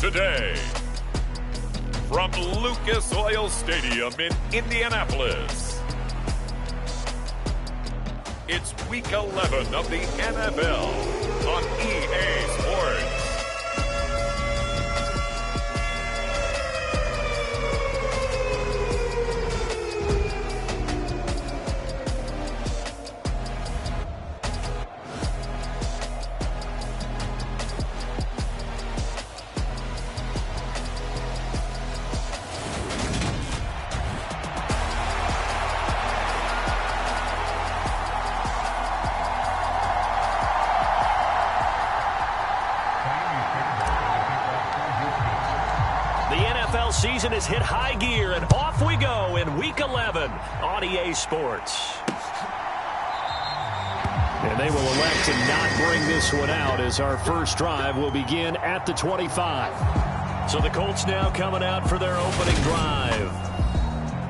today. From Lucas Oil Stadium in Indianapolis, it's Week 11 of the NFL on EA Sports. Season has hit high gear, and off we go in Week 11 on EA Sports. And they will elect to not bring this one out as our first drive will begin at the 25. So the Colts now coming out for their opening drive.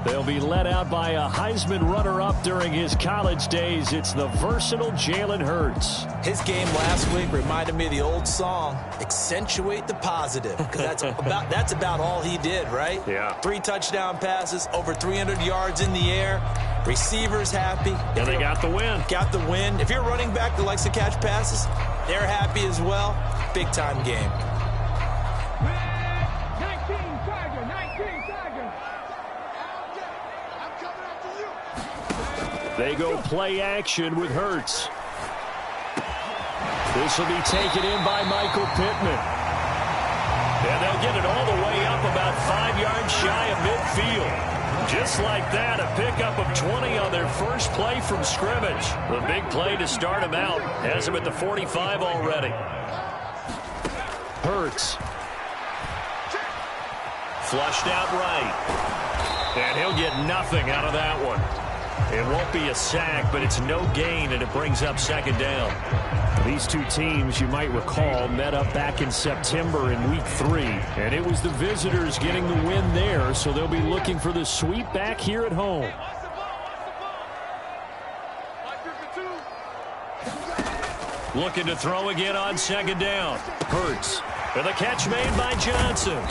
They'll be led out by a Heisman runner-up during his college days. It's the versatile Jalen Hurts. His game last week reminded me of the old song, Accentuate the Positive, because that's about all he did, right? Yeah. 3 touchdown passes, over 300 yards in the air, receivers happy. And they got the win. Got the win. If you're a running back that likes to catch passes, they're happy as well. Big-time game. They go play action with Hurts. This will be taken in by Michael Pittman. And they'll get it all the way up about 5 yards shy of midfield. Just like that, a pickup of 20 on their first play from scrimmage. The big play to start him out has him at the 45 already. Hurts. Flushed out right. And he'll get nothing out of that one. It won't be a sack, but it's no gain, and it brings up second down. These two teams, you might recall, met up back in September in Week 3, and it was the visitors getting the win there, so they'll be looking for the sweep back here at home. Looking to throw again on second down. Hurts, with a catch made by Johnson.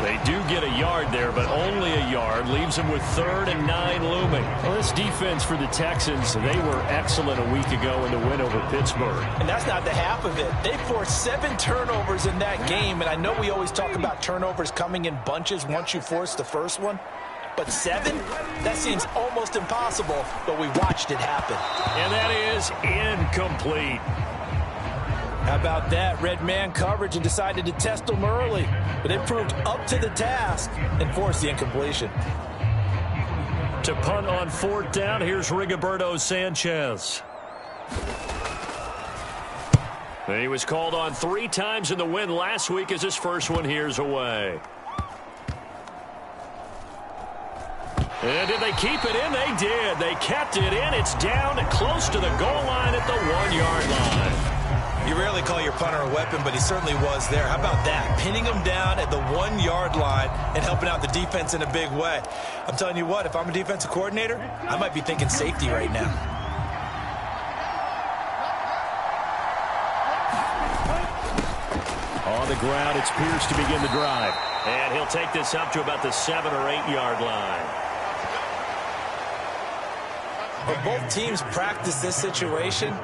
They do get a yard there, but only a yard. Leaves them with 3rd and 9 looming. Well, this defense for the Texans, they were excellent a week ago in the win over Pittsburgh. And that's not the half of it. They forced 7 turnovers in that game, and I know we always talk about turnovers coming in bunches once you force the first one. But 7? That seems almost impossible, but we watched it happen. And that is incomplete. How about that? Red man coverage and decided to test them early. But it proved up to the task and forced the incompletion. To punt on 4th down, here's Rigoberto Sanchez. He was called on 3 times in the win last week as his first one here's away. And did they keep it in? They did. They kept it in. It's down and close to the goal line at the 1-yard line. You rarely call your punter a weapon, but he certainly was there. How about that? Pinning him down at the 1-yard line and helping out the defense in a big way. I'm telling you what, if I'm a defensive coordinator, I might be thinking safety right now. On the ground, it's Pierce to begin the drive. And he'll take this up to about the 7- or 8-yard line. But both teams practice this situation.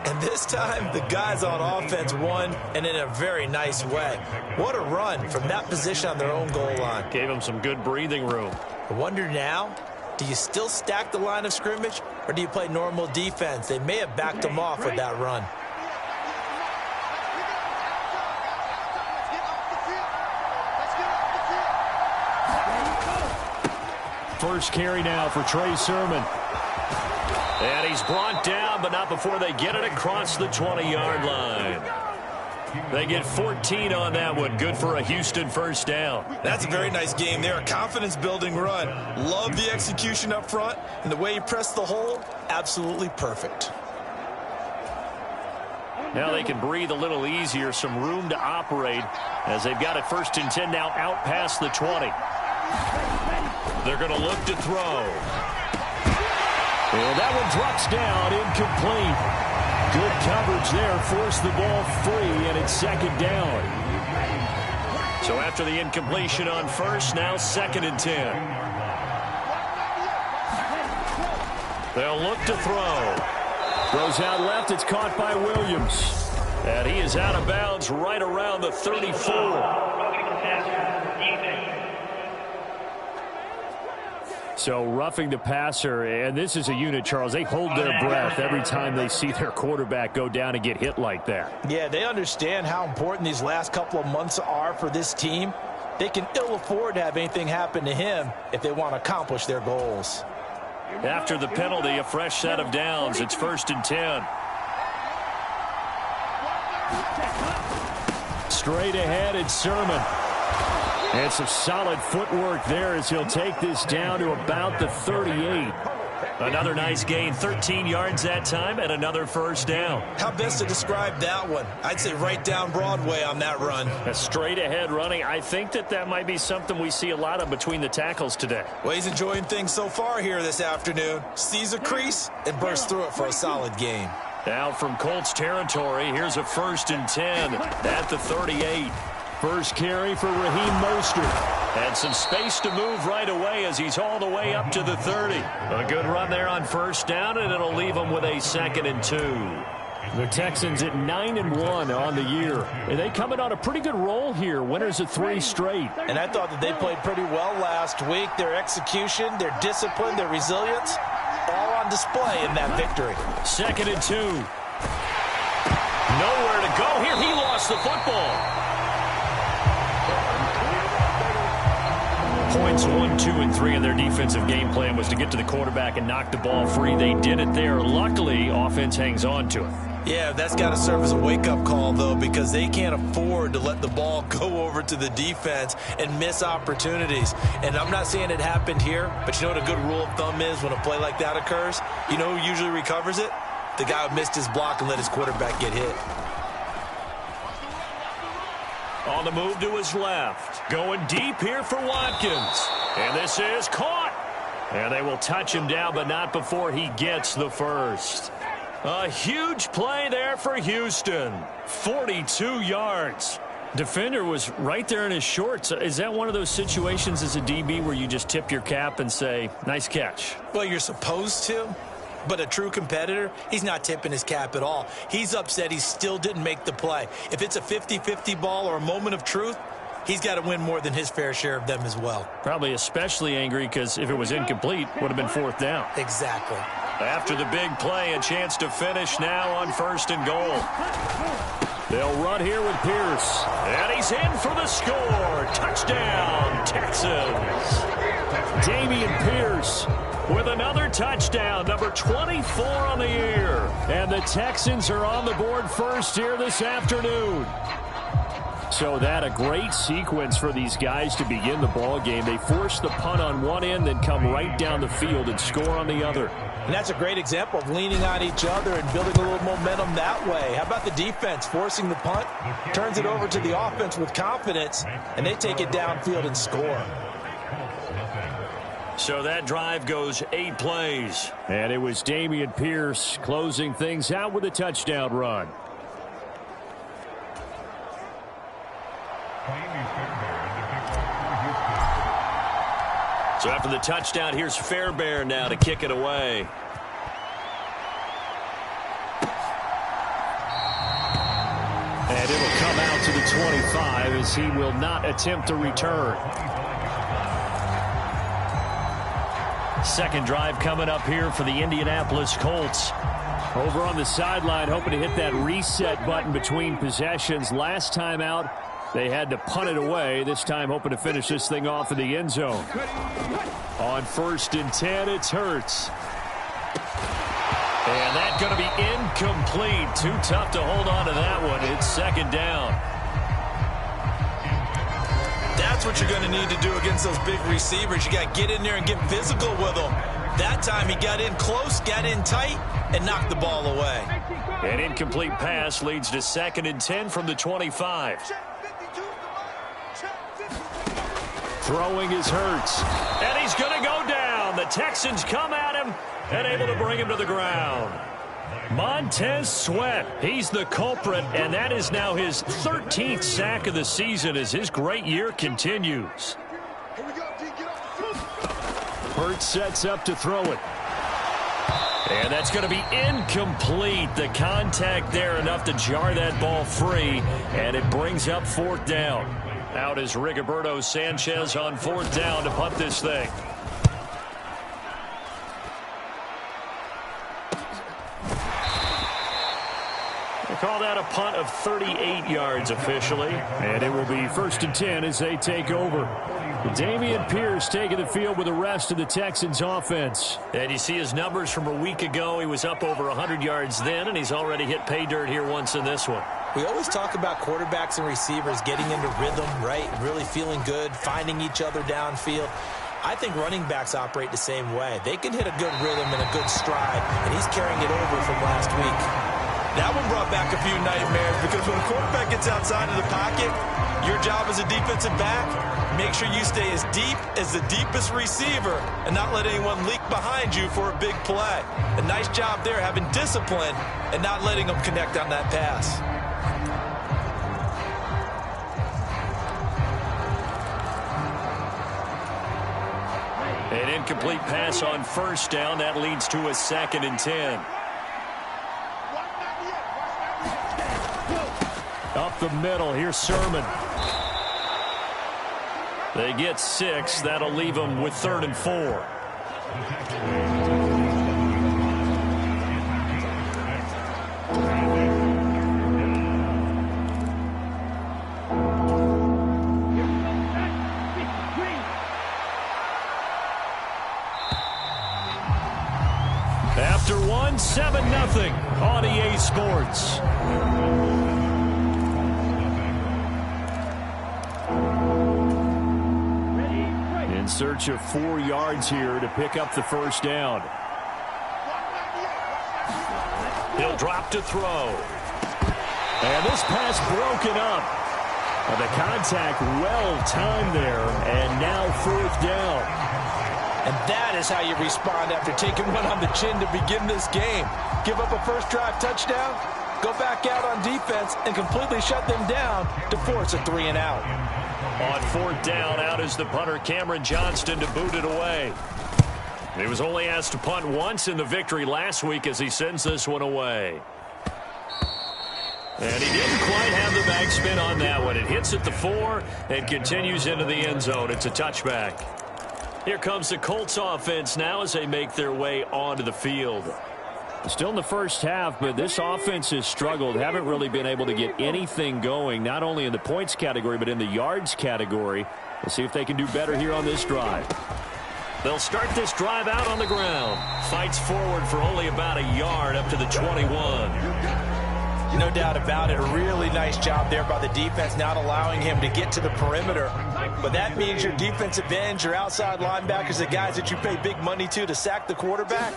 And this time, the guys on offense won, and in a very nice way. What a run from that position on their own goal line. Gave them some good breathing room. I wonder now, do you still stack the line of scrimmage, or do you play normal defense? They may have backed them off with that run. First carry now for Trey Sermon. And he's brought down, but not before they get it across the 20-yard line. They get 14 on that one. Good for a Houston first down. That's a very nice game there. A confidence-building run. Love the execution up front, and the way he pressed the hole, absolutely perfect. Now they can breathe a little easier, some room to operate as they've got it 1st and 10 now out past the 20. They're going to look to throw. And that one drops down, incomplete. Good coverage there, forced the ball free, and on second down. So after the incompletion on first, now 2nd and 10. They'll look to throw. Throws out left. It's caught by Williams. And he is out of bounds right around the 34. So roughing the passer, and this is a unit, Charles. They hold their breath every time they see their quarterback go down and get hit like that. Yeah, they understand how important these last couple of months are for this team. They can ill afford to have anything happen to him if they want to accomplish their goals. After the penalty, a fresh set of downs. It's 1st and 10. Straight ahead, it's Sermon. And some solid footwork there as he'll take this down to about the 38. Another nice gain, 13 yards that time, and another first down. How best to describe that one? I'd say right down Broadway on that run. A straight ahead running. I think that might be something we see a lot of between the tackles today. Well, he's enjoying things so far here this afternoon. Sees a crease and bursts through it for a solid gain. Now from Colts territory, here's a 1st and 10 at the 38. First carry for Raheem Mostert. And some space to move right away as he's all the way up to the 30. A good run there on first down, and it'll leave him with a 2nd and 2. The Texans at 9-1 on the year. And they coming on a pretty good roll here. Winners of 3 straight. And I thought that they played pretty well last week. Their execution, their discipline, their resilience, all on display in that victory. 2nd and 2. Nowhere to go here. He lost the football. Points 1, 2, and 3 in their defensive game plan was to get to the quarterback and knock the ball free. They did it there. Luckily, offense hangs on to it. Yeah, that's got to serve as a wake-up call, though, because they can't afford to let the ball go over to the defense and miss opportunities. And I'm not saying it happened here, but you know what a good rule of thumb is when a play like that occurs? You know who usually recovers it? The guy who missed his block and let his quarterback get hit. On the move to his left. Going deep here for Watkins. And this is caught. And they will touch him down, but not before he gets the first. A huge play there for Houston. 42 yards. Defender was right there in his shorts. Is that one of those situations as a DB where you just tip your cap and say, nice catch? Well, you're supposed to. But a true competitor, he's not tipping his cap at all. He's upset he still didn't make the play. If it's a 50-50 ball or a moment of truth, he's got to win more than his fair share of them as well. Probably especially angry because if it was incomplete, would have been 4th down. Exactly. After the big play, a chance to finish now on 1st and goal. They'll run here with Pierce. And he's in for the score. Touchdown, Texans. Dameon Pierce with another touchdown, number 24 on the year. And the Texans are on the board first here this afternoon. So that a great sequence for these guys to begin the ball game. They force the punt on one end, then come right down the field and score on the other. And that's a great example of leaning on each other and building a little momentum that way. How about the defense forcing the punt, turns it over to the offense with confidence, and they take it downfield and score. So that drive goes 8 plays. And it was Dameon Pierce closing things out with a touchdown run. So after the touchdown, here's Fairbairn now to kick it away. And it'll come out to the 25 as he will not attempt to return. Second drive coming up here for the Indianapolis Colts. Over on the sideline, hoping to hit that reset button between possessions. Last time out, they had to punt it away. This time hoping to finish this thing off in the end zone. On 1st and 10, it's Hurts. And that's going to be incomplete. Too tough to hold on to that one. It's 2nd down. That's what you're going to need to do against those big receivers. You got to get in there and get physical with them. That time he got in close, got in tight, and knocked the ball away. An incomplete pass leads to 2nd and 10 from the 25. Throwing is Hurts. And he's going to go down. The Texans come at him and able to bring him to the ground. Montez Sweat, he's the culprit, and that is now his 13th sack of the season as his great year continues. Hurts sets up to throw it. And that's going to be incomplete. The contact there enough to jar that ball free, and it brings up 4th down. Out is Rigoberto Sanchez on 4th down to punt this thing. Call that a punt of 38 yards officially. And it will be 1st and 10 as they take over. Dameon Pierce taking the field with the rest of the Texans offense. And you see his numbers from a week ago. He was up over 100 yards then, and he's already hit pay dirt here once in this one. We always talk about quarterbacks and receivers getting into rhythm, right? Really feeling good, finding each other downfield. I think running backs operate the same way. They can hit a good rhythm and a good stride, and he's carrying it over from last week. That one brought back a few nightmares because when a quarterback gets outside of the pocket, your job as a defensive back, make sure you stay as deep as the deepest receiver and not let anyone leak behind you for a big play. A nice job there having discipline and not letting them connect on that pass. An incomplete pass on 1st down. That leads to a 2nd and 10. Up the middle, here's Sermon. They get 6. That'll leave them with 3rd and 4. After 1, 7-0 on EA Sports. In search of 4 yards here to pick up the 1st down. He'll drop to throw. And this pass broken up. The contact well timed there, and now 4th down. And that is how you respond after taking one on the chin to begin this game. Give up a first drive touchdown, go back out on defense, and completely shut them down to force a 3 and out. On 4th down, out is the punter, Cameron Johnston, to boot it away. He was only asked to punt once in the victory last week as he sends this one away. And he didn't quite have the backspin on that one. It hits at the 4 and continues into the end zone. It's a touchback. Here comes the Colts offense now as they make their way onto the field. Still in the first half, but this offense has struggled. Haven't really been able to get anything going, not only in the points category, but in the yards category. We'll see if they can do better here on this drive. They'll start this drive out on the ground. Fights forward for only about a yard up to the 21. No doubt about it. A really nice job there by the defense, not allowing him to get to the perimeter. But that means your defensive ends, your outside linebackers, the guys that you pay big money to sack the quarterback,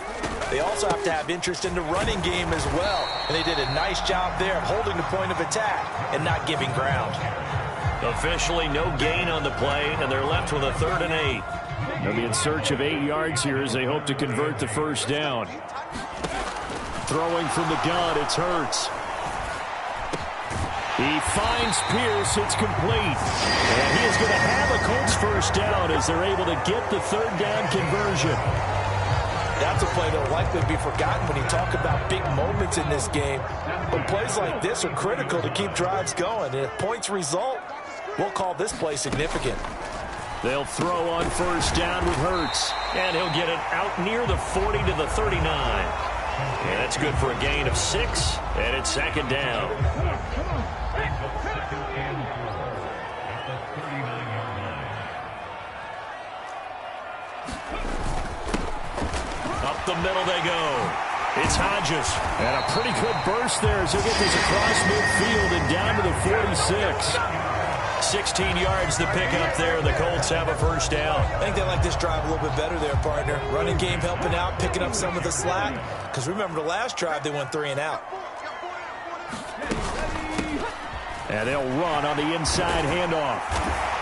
they also have to have interest in the running game as well. And they did a nice job there of holding the point of attack and not giving ground. Officially no gain on the play, and they're left with a 3rd and 8. They'll be in search of 8 yards here as they hope to convert the 1st down. Throwing from the gun, it's Hurts. He finds Pierce. It's complete. And he is going to have a Colts 1st down as they're able to get the 3rd down conversion. That's a play that will likely be forgotten when you talk about big moments in this game. But plays like this are critical to keep drives going. And if points result, we'll call this play significant. They'll throw on 1st down with Hurts. And he'll get it out near the 40 to the 39. And that's good for a gain of 6. And it's 2nd down. Up the middle they go. It's Hodges. And a pretty good burst there as he'll get this across midfield and down to the 46. 16 yards the pickup there. The Colts have a 1st down. I think they like this drive a little bit better there, partner. Running game helping out, picking up some of the slack. Because remember the last drive, they went 3 and out. And they'll run on the inside handoff.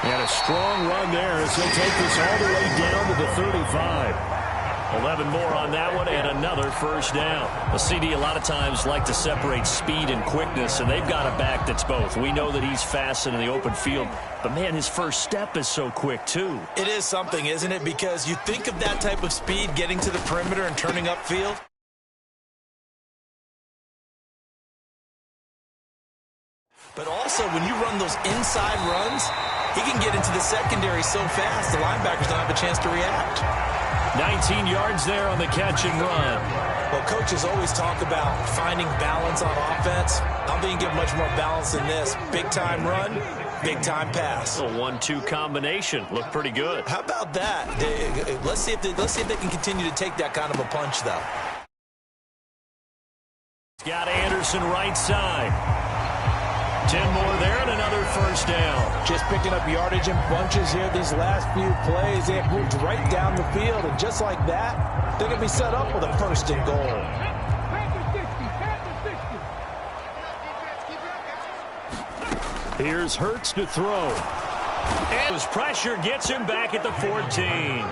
And a strong run there as he'll take this all the way down to the 35. 11 more on that one and another first down. A CD a lot of times like to separate speed and quickness, and they've got a back that's both. We know that he's fast in the open field, but, man, his first step is so quick, too. It is something, isn't it? Because you think of that type of speed getting to the perimeter and turning upfield. But also, when you run those inside runs, he can get into the secondary so fast, the linebackers don't have a chance to react. 19 yards there on the catch and run. Well, coaches always talk about finding balance on offense. I don't think you get much more balance than this. Big-time run, big-time pass. A 1-2 combination. Looked pretty good. How about that? Let's see if they can continue to take that kind of a punch, though. Got Anderson right side. 10 more there and another first down. Just picking up yardage in bunches here these last few plays. They have moved right down the field, and just like that, they're going to be set up with a first and goal. Here's Hurts to throw. And his pressure gets him back at the 14.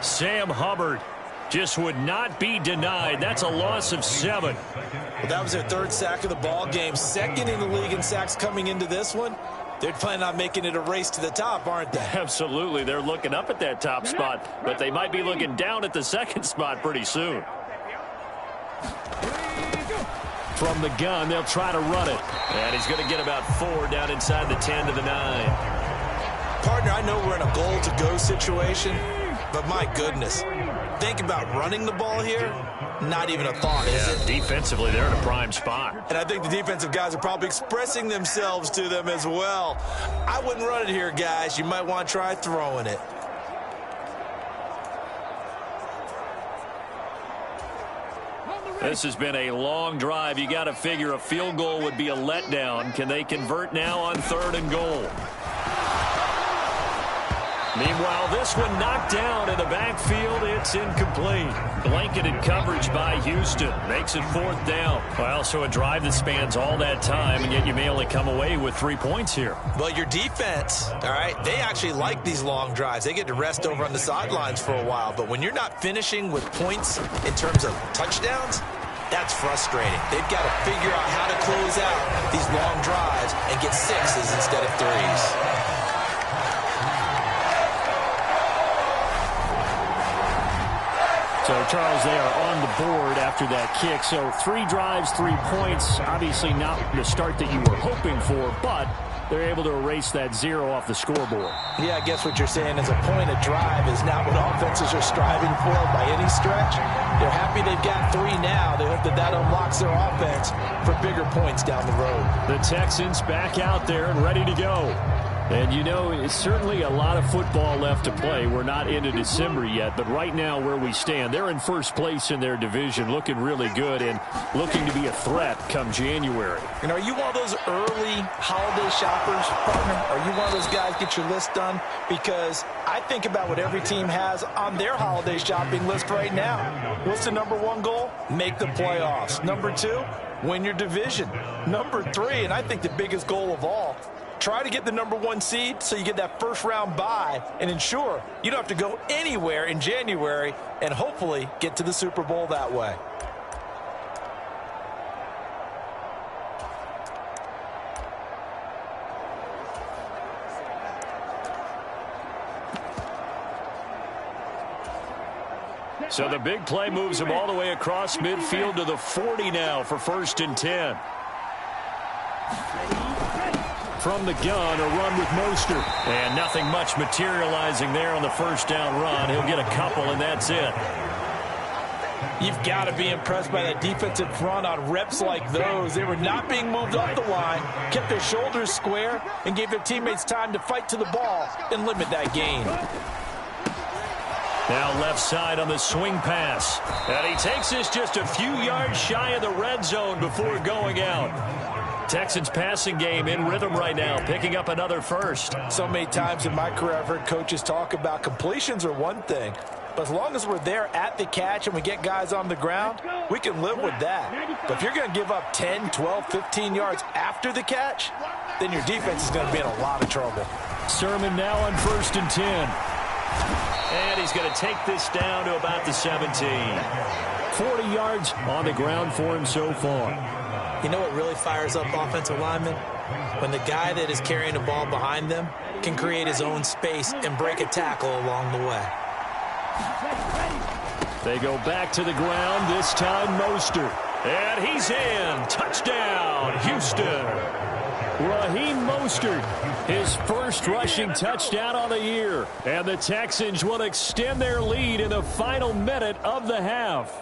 Sam Hubbard just would not be denied. That's a loss of 7. Well, that was their third sack of the ball game. Second in the league in sacks coming into this one. They're planning on making it a race to the top, aren't they? Absolutely. They're looking up at that top spot, but they might be looking down at the second spot pretty soon. From the gun, they'll try to run it. And he's going to get about 4 down inside the 10 to the 9. Partner, I know we're in a goal-to-go situation, but my goodness. Think about running the ball here. Not even a thought, is it? Defensively, they're in a prime spot. And I think the defensive guys are probably expressing themselves to them as well. I wouldn't run it here, guys. You might want to try throwing it. This has been a long drive. You got to figure a field goal would be a letdown. Can they convert now on 3rd and goal? Meanwhile, this one knocked down in the backfield. It's incomplete. Blanketed coverage by Houston. Makes it 4th down. Well, so a drive that spans all that time, and yet you may only come away with 3 points here. Well, your defense, all right, they actually like these long drives. They get to rest over on the sidelines for a while. But when you're not finishing with points in terms of touchdowns, that's frustrating. They've got to figure out how to close out these long drives and get 6s instead of 3s. So, Charles, they are on the board after that kick. So 3 drives, 3 points. Obviously not the start that you were hoping for, but they're able to erase that 0 off the scoreboard. Yeah, I guess what you're saying is a point of drive is not what offenses are striving for by any stretch. They're happy they've got 3 now. They hope that that unlocks their offense for bigger points down the road. The Texans back out there and ready to go. And, you know, it's certainly a lot of football left to play. We're not into December yet, but right now where we stand, they're in first place in their division, looking really good and looking to be a threat come January. And are you one of those early holiday shoppers, partner? Are you one of those guys get your list done? Because I think about what every team has on their holiday shopping list right now. What's the number 1 goal? Make the playoffs. Number 2, win your division. Number 3, and I think the biggest goal of all, try to get the number 1 seed so you get that first-round bye and ensure you don't have to go anywhere in January and hopefully get to the Super Bowl that way. So the big play moves him all the way across midfield to the 40 now for 1st and 10. From the gun, a run with Mostert. And nothing much materializing there on the first down run. He'll get a couple, and that's it. You've got to be impressed by that defensive front on reps like those. They were not being moved up the line, kept their shoulders square, and gave their teammates time to fight to the ball and limit that gain. Now left side on the swing pass. And he takes this just a few yards shy of the red zone before going out. Texans passing game in rhythm right now, picking up another first. So many times in my career I've heard coaches talk about completions are one thing, but as long as we're there at the catch and we get guys on the ground, we can live with that. But if you're going to give up 10, 12, 15 yards after the catch, then your defense is going to be in a lot of trouble. Sermon now on 1st and 10. And he's going to take this down to about the 17. 40 yards on the ground for him so far. You know what really fires up offensive linemen? When the guy that is carrying the ball behind them can create his own space and break a tackle along the way. They go back to the ground, this time Mostert. And he's in. Touchdown, Houston. Raheem Mostert, his first rushing touchdown on the year. And the Texans will extend their lead in the final minute of the half.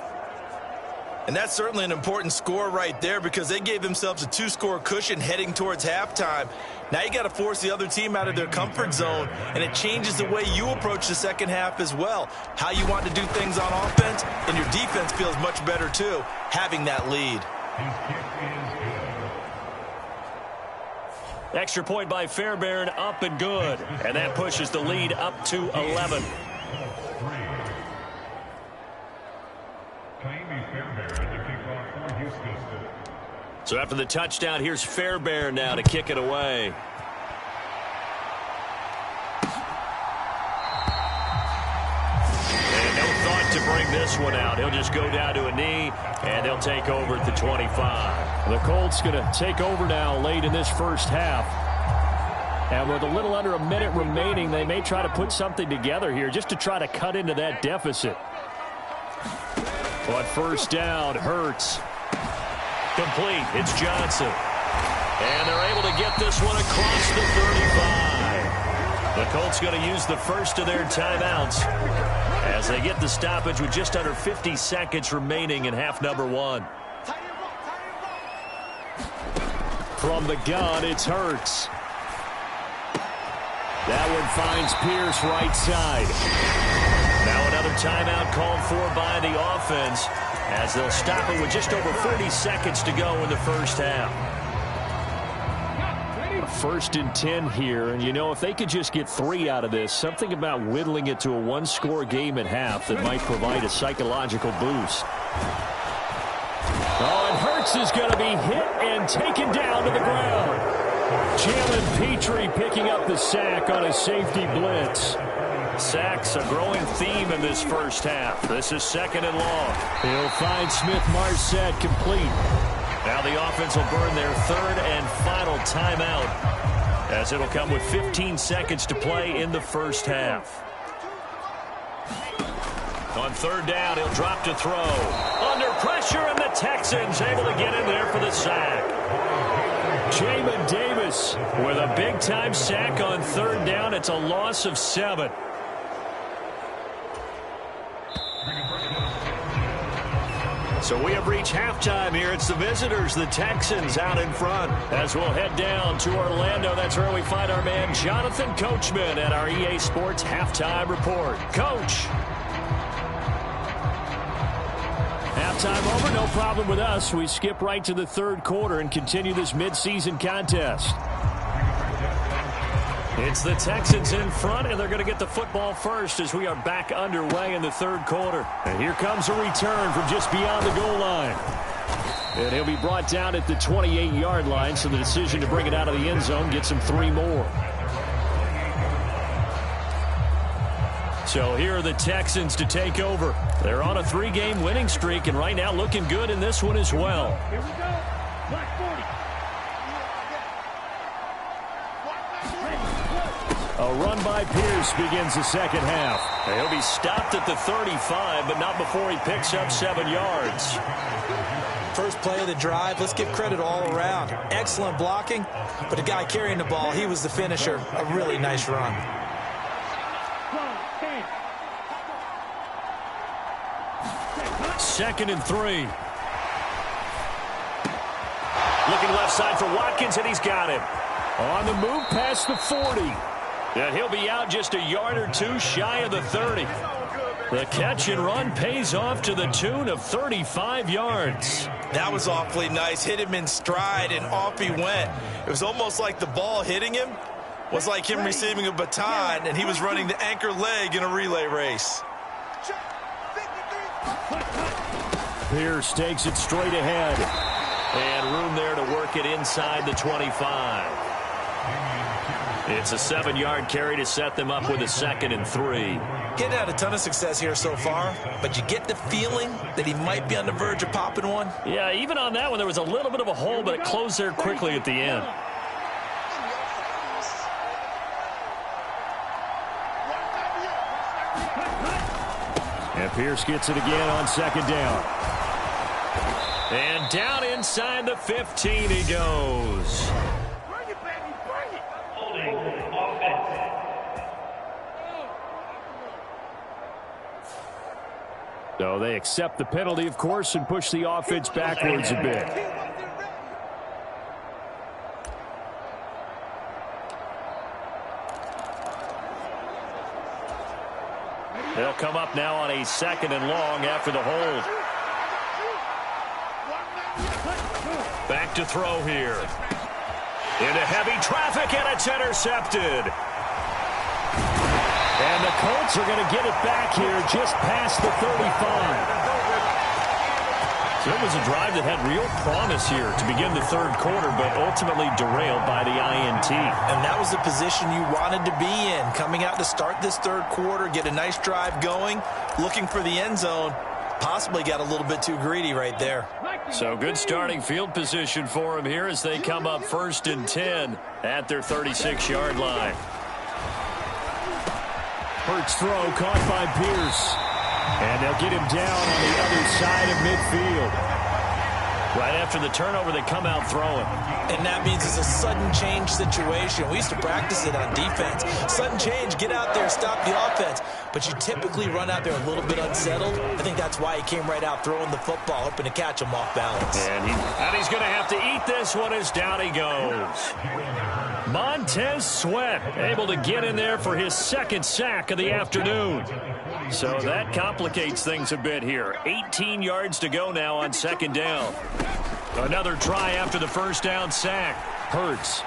And that's certainly an important score right there because they gave themselves a 2-score cushion heading towards halftime. Now you got to force the other team out of their comfort zone, and it changes the way you approach the second half as well. How you want to do things on offense, and your defense feels much better too, having that lead. Extra point by Fairbairn, up and good. And that pushes the lead up to 11. So after the touchdown, here's Fairbairn now to kick it away. And no thought to bring this one out. He'll just go down to a knee, and they'll take over at the 25. The Colts going to take over now late in this first half. And with a little under a minute remaining, they may try to put something together here just to try to cut into that deficit. But first down, Hurts. Complete. It's Johnson. And they're able to get this one across the 35. The Colts going to use the first of their timeouts as they get the stoppage with just under 50 seconds remaining in half number one. From the gun, it's Hurts. That one finds Pierce right side. Now another timeout called for by the offense as they'll stop it with just over 40 seconds to go in the first half. First and 10 here, and you know, if they could just get 3 out of this, something about whittling it to a 1-score game at half that might provide a psychological boost. Oh, and Hurts is going to be hit and taken down to the ground. Jalen Petrie picking up the sack on a safety blitz. Sacks, a growing theme in this first half. This is second and long. He'll find Smith-Marset complete. Now the offense will burn their third and final timeout as it'll come with 15 seconds to play in the first half. On third down, he'll drop to throw. Under pressure, and the Texans able to get in there for the sack. Jamin Davis with a big-time sack on third down. It's a loss of 7. So we have reached halftime here. It's the visitors, the Texans, out in front. As we'll head down to Orlando, that's where we find our man Jonathan Coachman at our EA Sports Halftime Report. Coach. Halftime over, no problem with us. We skip right to the third quarter and continue this midseason contest. It's the Texans in front, and they're going to get the football first as we are back underway in the third quarter. And here comes a return from just beyond the goal line. And he'll be brought down at the 28-yard line, so the decision to bring it out of the end zone gets him 3 more. So here are the Texans to take over. They're on a 3-game winning streak, and right now looking good in this one as well. Here we go. Black 40. A run by Pierce begins the second half. He'll be stopped at the 35, but not before he picks up 7 yards. First play of the drive, let's give credit all around. Excellent blocking, but the guy carrying the ball, he was the finisher. A really nice run. Second and 3. Looking left side for Watkins, and he's got him. On the move past the 40. And he'll be out just a yard or two shy of the 30. The catch and run pays off to the tune of 35 yards. That was awfully nice. Hit him in stride, and off he went. It was almost like the ball hitting him was like him receiving a baton, and he was running the anchor leg in a relay race. Pierce takes it straight ahead. And room there to work it inside the 25. It's a 7-yard carry to set them up with a 2nd and 3. Getting had a ton of success here so far, but you get the feeling that he might be on the verge of popping one. Yeah, even on that one, there was a little bit of a hole, but it closed there quickly at the end. And Pierce gets it again on 2nd down. And down inside the 15 he goes. So they accept the penalty, of course, and push the offense backwards a bit. They'll come up now on a 2nd and long after the hold. Back to throw here. Into heavy traffic, and it's intercepted. And the Colts are going to get it back here just past the 35. So it was a drive that had real promise here to begin the 3rd quarter, but ultimately derailed by the INT. And that was the position you wanted to be in, coming out to start this 3rd quarter, get a nice drive going, looking for the end zone. Possibly got a little bit too greedy right there. So good starting field position for him here as they come up 1st and 10 at their 36-yard line. Hurts throw caught by Pierce. And they'll get him down on the other side of midfield. Right after the turnover, they come out throwing. And that means it's a sudden change situation. We used to practice it on defense. Sudden change, get out there, stop the offense. But you typically run out there a little bit unsettled. I think that's why he came right out throwing the football, hoping to catch him off balance. And he's going to have to eat this one as down he goes. Montez Sweat able to get in there for his 2nd sack of the afternoon. So that complicates things a bit here. 18 yards to go now on 2nd down. Another try after the 1st down sack. Hurts.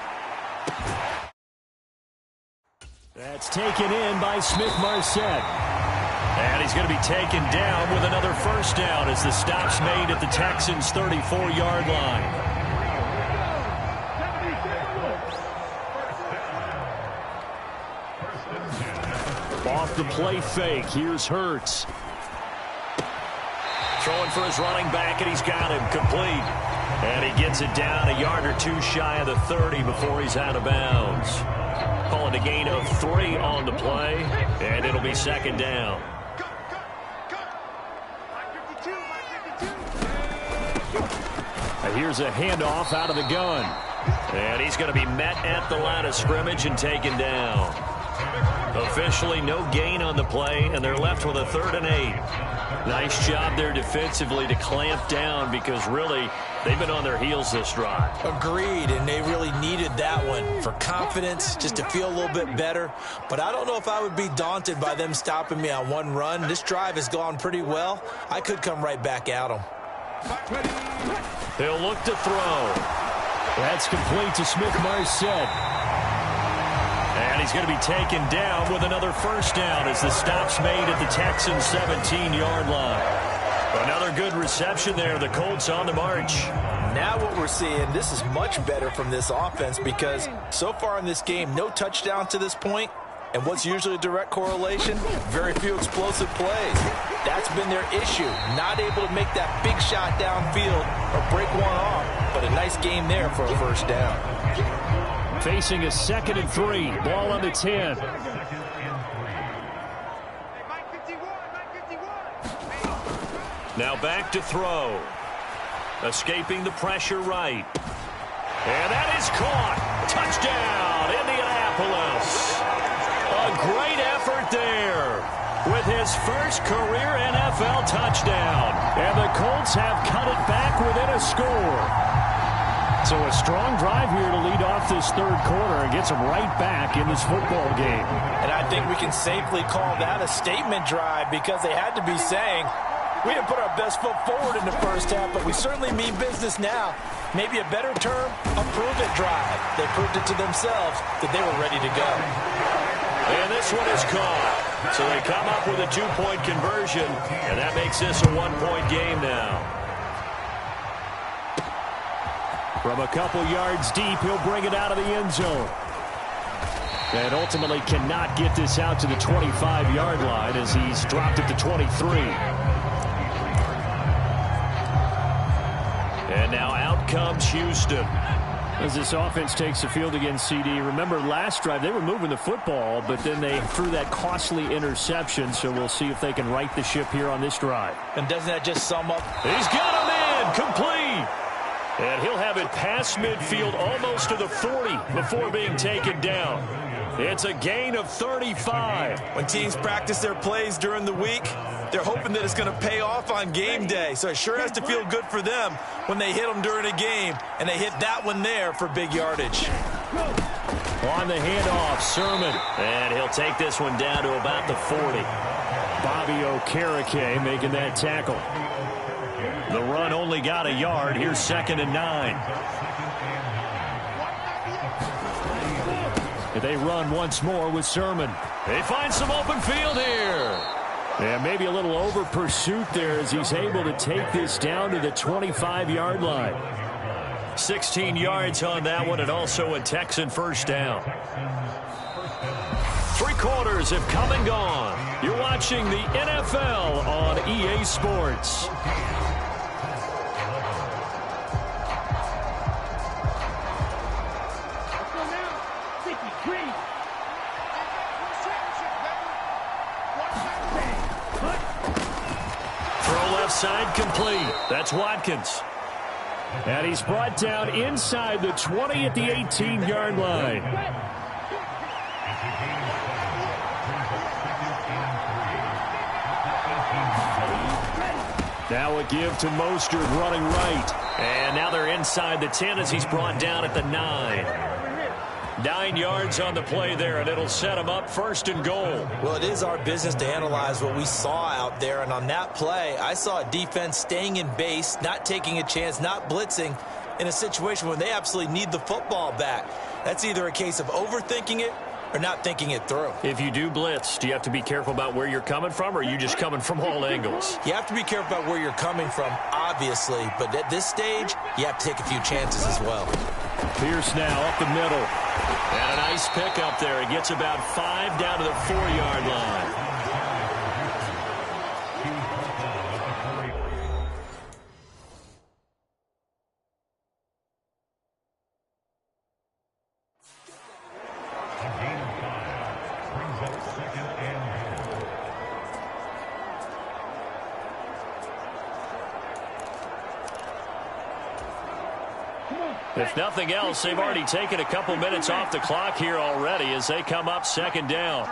That's taken in by Smith-Marset. And he's going to be taken down with another 1st down as the stop's made at the Texans' 34-yard line. Off the play fake, here's Hurts. Throwing for his running back, and he's got him complete. And he gets it down a yard or 2 shy of the 30 before he's out of bounds. Calling a gain of 3 on the play, and it'll be 2nd down. And here's a handoff out of the gun. And he's going to be met at the line of scrimmage and taken down. Officially no gain on the play, and they're left with a 3rd and 8. Nice job there defensively to clamp down because really they've been on their heels this drive. Agreed, and they really needed that one for confidence, just to feel a little bit better. But I don't know if I would be daunted by them stopping me on one run. This drive has gone pretty well. I could come right back at them. They'll look to throw. That's complete to Smith-Marset. And he's going to be taken down with another 1st down as the stop's made at the Texans' 17-yard line. Another good reception there. The Colts on the march. Now what we're seeing, this is much better from this offense because so far in this game, no touchdown to this point. And what's usually a direct correlation? Very few explosive plays. That's been their issue. Not able to make that big shot downfield or break one off. But a nice game there for a 1st down. Facing a 2nd and 3. Ball on the 10. Now back to throw. Escaping the pressure right. And that is caught. Touchdown, Indianapolis. A great effort there with his first career NFL touchdown. And the Colts have cut it back within a score. So a strong drive here to lead off this 3rd quarter and gets them right back in this football game. And I think we can safely call that a statement drive because they had to be saying, we didn't put our best foot forward in the 1st half, but we certainly mean business now. Maybe a better term, a prove-it drive. They proved it to themselves that they were ready to go. And this one is caught. So they come up with a 2-point conversion, and that makes this a 1-point game now. From a couple yards deep, he'll bring it out of the end zone. And ultimately cannot get this out to the 25-yard line as he's dropped at the 23. And now out comes Houston. As this offense takes the field against CD, remember last drive they were moving the football, but then they threw that costly interception, so we'll see if they can right the ship here on this drive. And doesn't that just sum up? He's got him in, complete. And he'll have it past midfield almost to the 40 before being taken down. It's a gain of 35. When teams practice their plays during the week, they're hoping that it's going to pay off on game day. So it sure has to feel good for them when they hit them during a game, and they hit that one there for big yardage. On the handoff, Sermon. And he'll take this one down to about the 40. Bobby Okereke making that tackle. The run only got a yard. Here's 2nd and 9. They run once more with Sermon. They find some open field here. And maybe a little over pursuit there as he's able to take this down to the 25-yard line. 16 yards on that one, and also a Texan first down. 3 quarters have come and gone. You're watching the NFL on EA Sports. Side complete. That's Watkins. And he's brought down inside the 20 at the 18-yard line. Now a give to Mostert running right. And now they're inside the 10 as he's brought down at the 9. 9 yards on the play there, and it'll set him up 1st and goal. Well, it is our business to analyze what we saw out there, and on that play, I saw a defense staying in base, not taking a chance, not blitzing in a situation where they absolutely need the football back. That's either a case of overthinking it or not thinking it through. If you do blitz, do you have to be careful about where you're coming from, or are you just coming from all angles? You have to be careful about where you're coming from, obviously, but at this stage, you have to take a few chances as well. Pierce now up the middle. And a nice pickup there. It gets about 5 down to the 4-yard line. If nothing else, they've already taken a couple minutes off the clock here already as they come up 2nd down.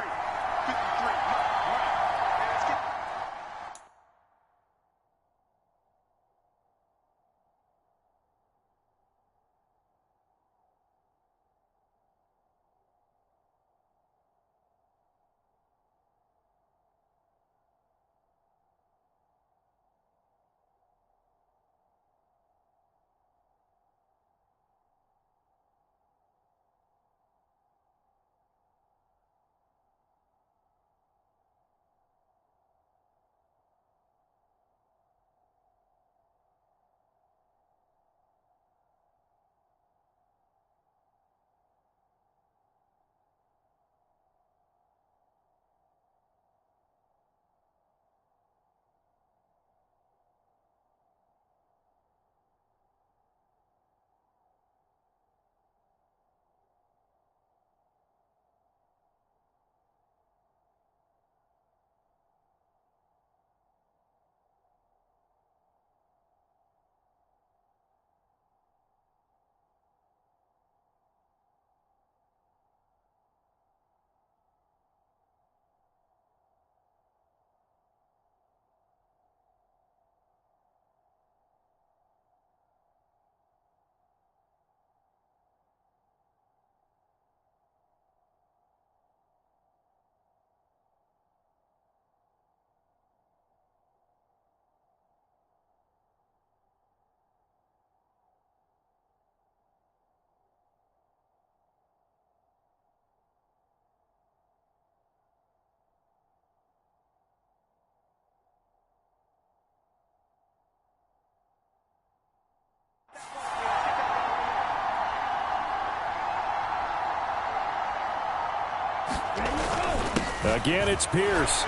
Again, it's Pierce.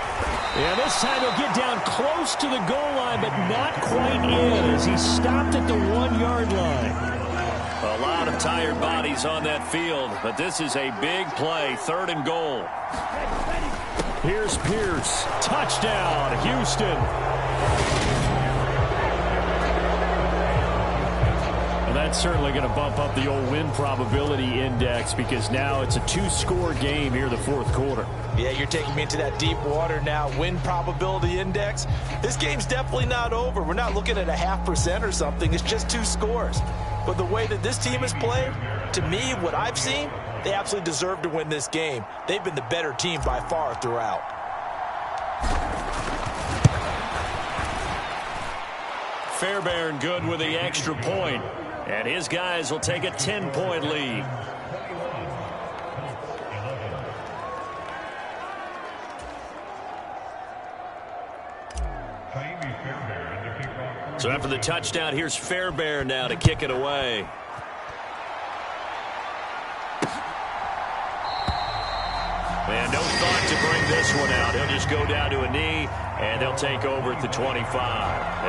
Yeah, this time he'll get down close to the goal line, but not quite in as he stopped at the 1-yard line. A lot of tired bodies on that field, but this is a big play, 3rd and goal. Here's Pierce. Touchdown, Houston. Well, that's certainly going to bump up the old win probability index because now it's a 2-score game here in the 4th quarter. Yeah, you're taking me into that deep water now. Win probability index. This game's definitely not over. We're not looking at a 0.5% or something. It's just 2 scores. But the way that this team has played, to me, what I've seen, they absolutely deserve to win this game. They've been the better team by far throughout. Fairbairn good with the extra point. And his guys will take a 10-point lead. So after the touchdown, here's Fairbairn now to kick it away. And no thought to bring this one out. He'll just go down to a knee, and they'll take over at the 25.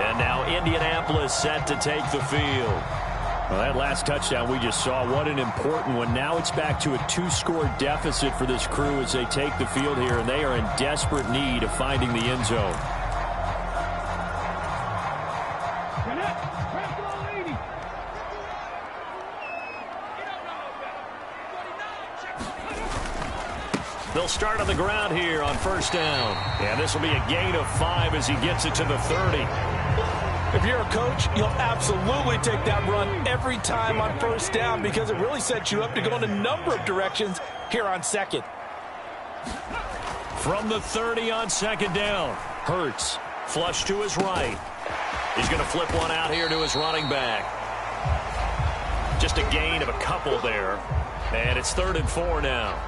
And now Indianapolis set to take the field. Well, that last touchdown we just saw, what an important one. Now it's back to a 2-score deficit for this crew as they take the field here, and they are in desperate need of finding the end zone. They'll start on the ground here on 1st down. And this will be a gain of 5 as he gets it to the 30. If you're a coach, you'll absolutely take that run every time on 1st down because it really sets you up to go in a number of directions here on 2nd. From the 30 on 2nd down. Hurts, flush to his right. He's going to flip one out here to his running back. Just a gain of a couple there. And it's 3rd and 4 now.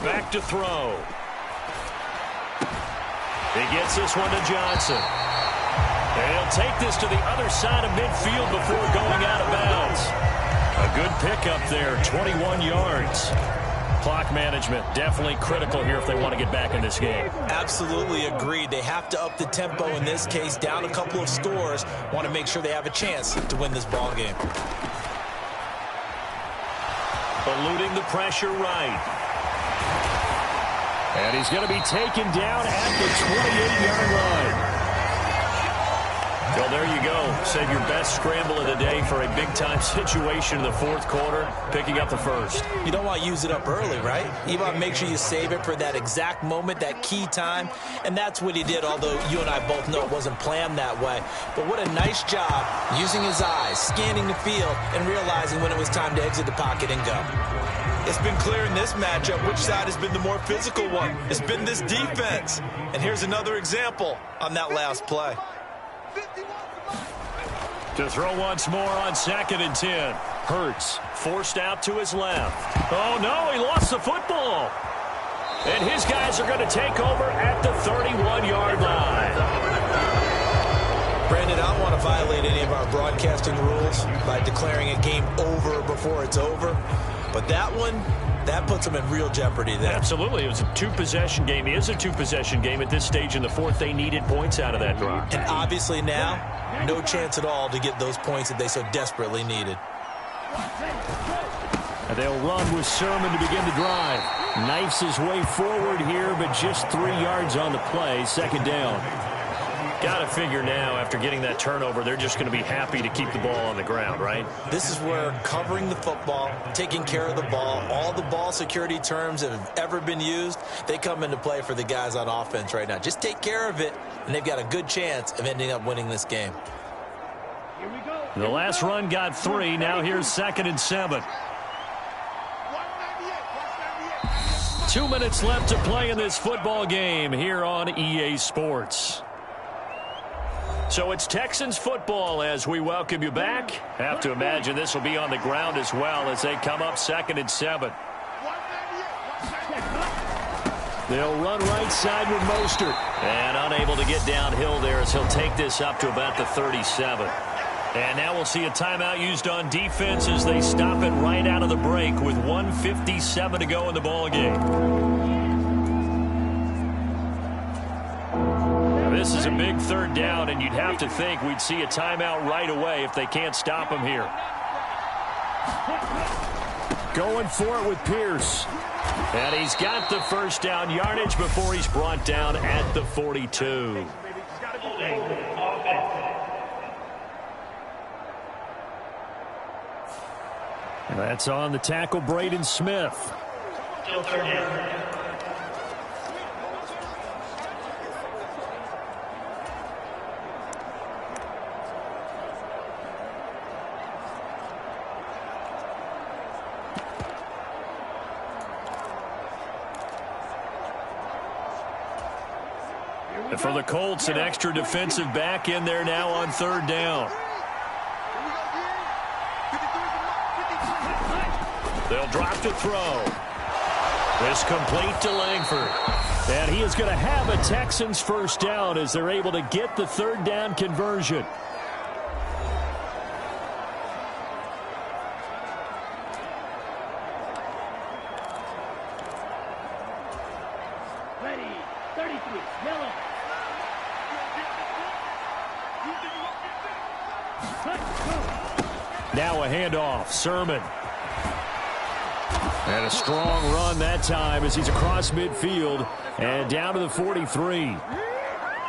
Back to throw. He gets this one to Johnson. And he'll take this to the other side of midfield before going out of bounds. A good pickup there, 21 yards. Clock management definitely critical here if they want to get back in this game. Absolutely agreed. They have to up the tempo in this case, down a couple of scores. Want to make sure they have a chance to win this ball game. Eluding the pressure right. And he's going to be taken down at the 28-yard line. Well, there you go. Save your best scramble of the day for a big-time situation in the 4th quarter, picking up the 1st. You don't want to use it up early, right? You want to make sure you save it for that exact moment, that key time. And that's what he did, although you and I both know it wasn't planned that way. But what a nice job using his eyes, scanning the field, and realizing when it was time to exit the pocket and go. It's been clear in this matchup which side has been the more physical one. It's been this defense. And here's another example on that last play. To throw once more on 2nd and 10. Hurts forced out to his left. Oh, no, he lost the football. And his guys are going to take over at the 31-yard line. Brandon, I don't want to violate any of our broadcasting rules by declaring a game over before it's over. But that one, that puts them in real jeopardy there. Absolutely. It was a 2-possession game. It is a 2-possession game at this stage in the 4th. They needed points out of that drive. And obviously now, no chance at all to get those points that they so desperately needed. And they'll run with Sermon to begin the drive. Knifes his way forward here, but just 3 yards on the play. 2nd down. Got to figure now, after getting that turnover, they're just going to be happy to keep the ball on the ground, right? This is where covering the football, taking care of the ball, all the ball security terms that have ever been used, they come into play for the guys on offense right now. Just take care of it, and they've got a good chance of ending up winning this game. Here we go. The last run got 3. Now here's 2nd and 7. 2 minutes left to play in this football game here on EA Sports. So it's Texans football as we welcome you back. Have to imagine this will be on the ground as well as they come up 2nd and 7. They'll run right side with Mostert. And unable to get downhill there as he'll take this up to about the 37. And now we'll see a timeout used on defense as they stop it right out of the break with 1:57 to go in the ballgame. Now this is a big third down, and you'd have to think we'd see a timeout right away if they can't stop him here. Going for it with Pierce. And he's got the first down yardage before he's brought down at the 42. And that's on the tackle, Braden Smith. Still third down. And for the Colts, an extra defensive back in there now on third down. They'll drop to throw. This complete to Langford. And he is going to have a Texans first down as they're able to get the third down conversion. Ready, 33, Miller. Now a handoff, Sermon. And a strong run that time as he's across midfield and down to the 43.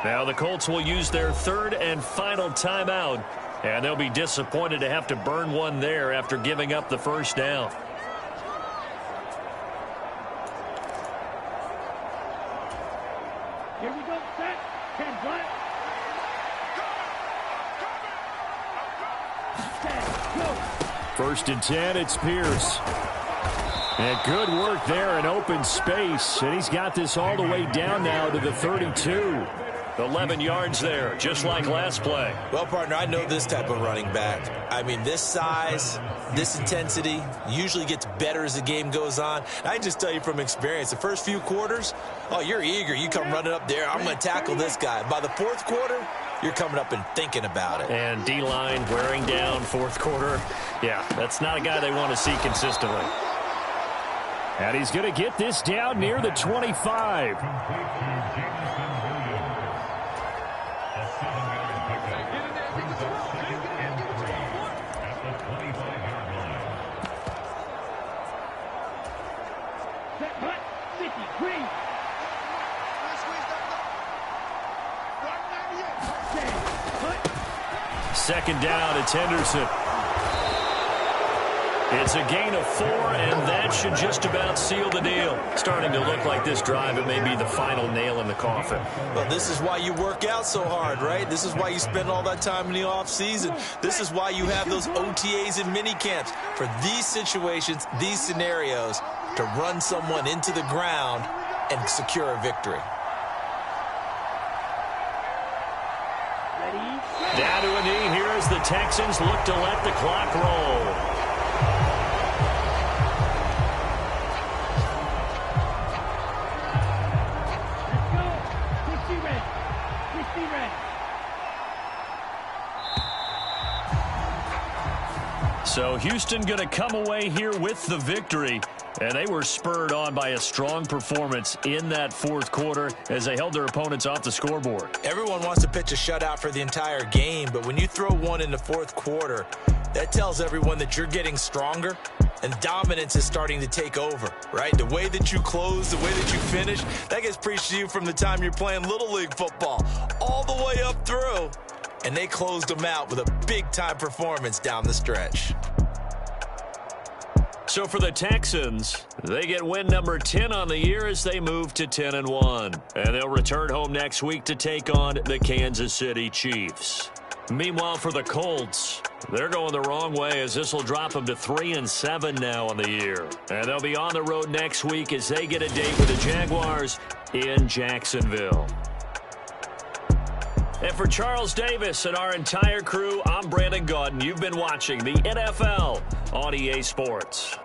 Now the Colts will use their third and final timeout, and they'll be disappointed to have to burn one there after giving up the first down. Here we go, set, 10 black. First and 10, it's Pierce. And good work there in open space. And he's got this all the way down now to the 32. 11 yards there, just like last play. Well, partner, I know this type of running back. I mean, this size, this intensity usually gets better as the game goes on. And I can just tell you from experience, the first few quarters, oh, you're eager. You come running up there, I'm going to tackle this guy. By the fourth quarter, you're coming up and thinking about it. And D-line wearing down fourth quarter. Yeah, that's not a guy they want to see consistently. And he's going to get this down near the 25. Second down, it's Henderson. It's a gain of 4, and that should just about seal the deal. Starting to look like this drive, it may be the final nail in the coffin. Well, this is why you work out so hard, right? This is why you spend all that time in the offseason. This is why you have those OTAs and mini camps. For these situations, these scenarios, to run someone into the ground and secure a victory. Down to a knee here as the Texans look to let the clock roll. So Houston going to come away here with the victory, and they were spurred on by a strong performance in that fourth quarter as they held their opponents off the scoreboard. Everyone wants to pitch a shutout for the entire game, but when you throw one in the fourth quarter, that tells everyone that you're getting stronger and dominance is starting to take over, right? The way that you close, the way that you finish, that gets preached to you from the time you're playing Little League football all the way up through. And they closed them out with a big-time performance down the stretch. So for the Texans, they get win number 10 on the year as they move to 10-1. And they'll return home next week to take on the Kansas City Chiefs. Meanwhile, for the Colts, they're going the wrong way as this will drop them to 3-7 now on the year. And they'll be on the road next week as they get a date with the Jaguars in Jacksonville. And for Charles Davis and our entire crew, I'm Brandon Gaudin. You've been watching the NFL on EA Sports.